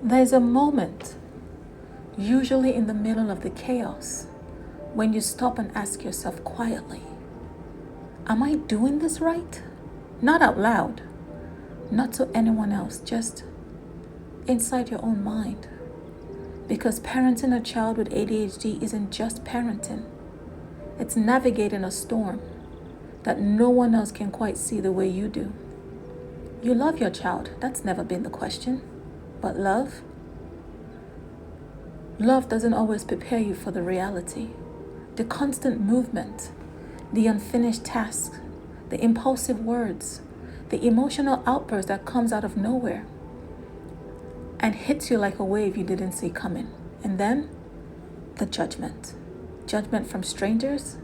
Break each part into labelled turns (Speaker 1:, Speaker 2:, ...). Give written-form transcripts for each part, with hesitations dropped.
Speaker 1: There's a moment, usually in the middle of the chaos, when you stop and ask yourself quietly, am I doing this right? Not out loud, not to anyone else, just inside your own mind. Because parenting a child with ADHD isn't just parenting. It's navigating a storm that no one else can quite see the way you do. You love your child, that's never been the question. But love doesn't always prepare you for the reality. The constant movement, the unfinished tasks, the impulsive words, the emotional outburst that comes out of nowhere and hits you like a wave you didn't see coming. And then the judgment. Judgment from strangers,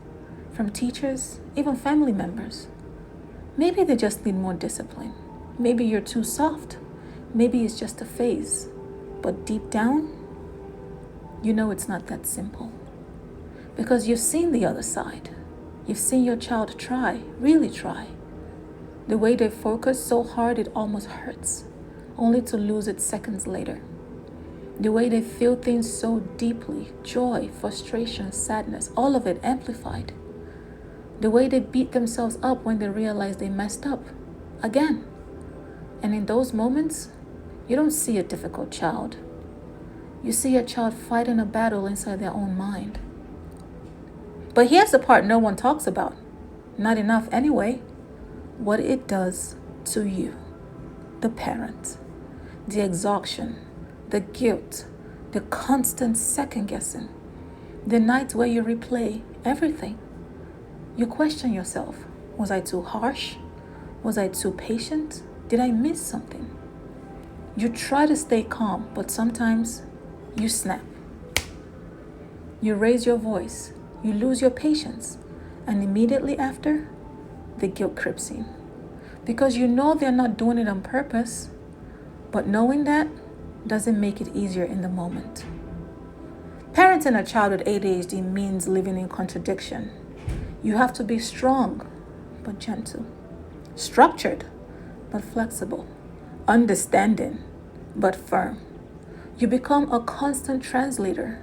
Speaker 1: from teachers, even family members. Maybe they just need more discipline. Maybe you're too soft. Maybe it's just a phase. But deep down, you know it's not that simple. Because you've seen the other side. You've seen your child try, really try. The way they focus so hard it almost hurts, only to lose it seconds later. The way they feel things so deeply, joy, frustration, sadness, all of it amplified. The way they beat themselves up when they realize they messed up, again. And in those moments, you don't see a difficult child. You see a child fighting a battle inside their own mind. But here's the part no one talks about. Not enough anyway. What it does to you, the parent. The exhaustion, the guilt, the constant second guessing. The nights where you replay everything. You question yourself. Was I too harsh? Was I too patient? Did I miss something? You try to stay calm, but sometimes you snap. You raise your voice. You lose your patience. And immediately after, the guilt creeps in. Because you know they're not doing it on purpose, but knowing that doesn't make it easier in the moment. Parenting a child with ADHD means living in contradiction. You have to be strong, but gentle. Structured, but flexible. Understanding, but firm. You become a constant translator,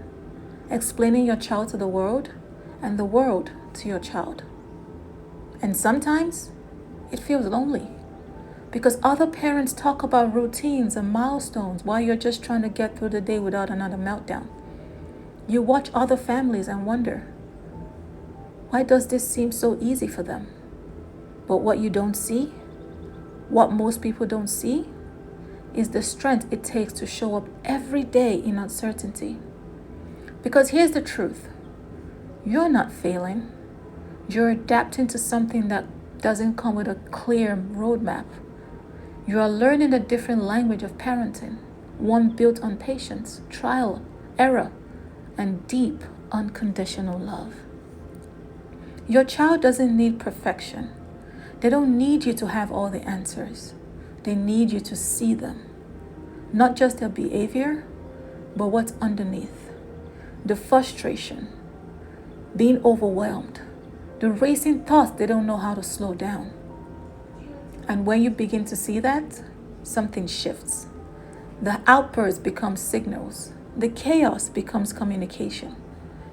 Speaker 1: explaining your child to the world and the world to your child. And sometimes it feels lonely because other parents talk about routines and milestones while you're just trying to get through the day without another meltdown. You watch other families and wonder, why does this seem so easy for them? But what you don't see, what most people don't see, is the strength it takes to show up every day in uncertainty. Because here's the truth. You're not failing. You're adapting to something that doesn't come with a clear roadmap. You are learning a different language of parenting, one built on patience, trial, error, and deep, unconditional love. Your child doesn't need perfection. They don't need you to have all the answers. They need you to see them. Not just their behavior, but what's underneath. The frustration, being overwhelmed, the racing thoughts they don't know how to slow down. And when you begin to see that, something shifts. The outbursts become signals. The chaos becomes communication.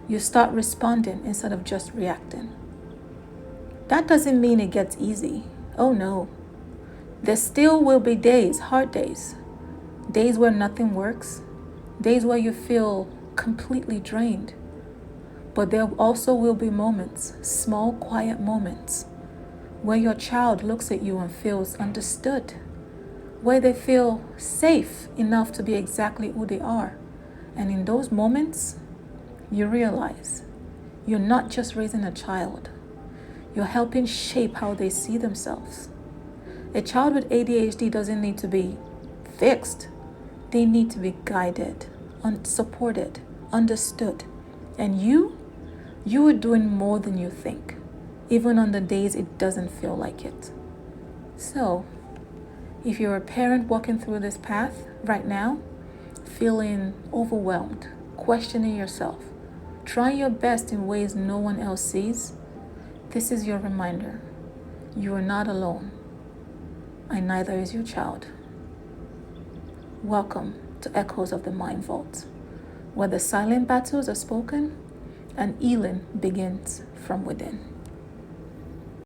Speaker 1: You start responding instead of just reacting. That doesn't mean it gets easy. Oh no. There still will be days, hard days. Days where nothing works. Days where you feel completely drained. But there also will be moments, small, quiet moments, where your child looks at you and feels understood, where they feel safe enough to be exactly who they are. And in those moments, you realize you're not just raising a child, you're helping shape how they see themselves. A child with ADHD doesn't need to be fixed. They need to be guided, supported, understood. And you are doing more than you think, even on the days it doesn't feel like it. So, if you're a parent walking through this path right now, feeling overwhelmed, questioning yourself, trying your best in ways no one else sees, this is your reminder. You are not alone, and neither is your child. Welcome to Echoes of the Mind Vault, where the silent battles are spoken and healing begins from within.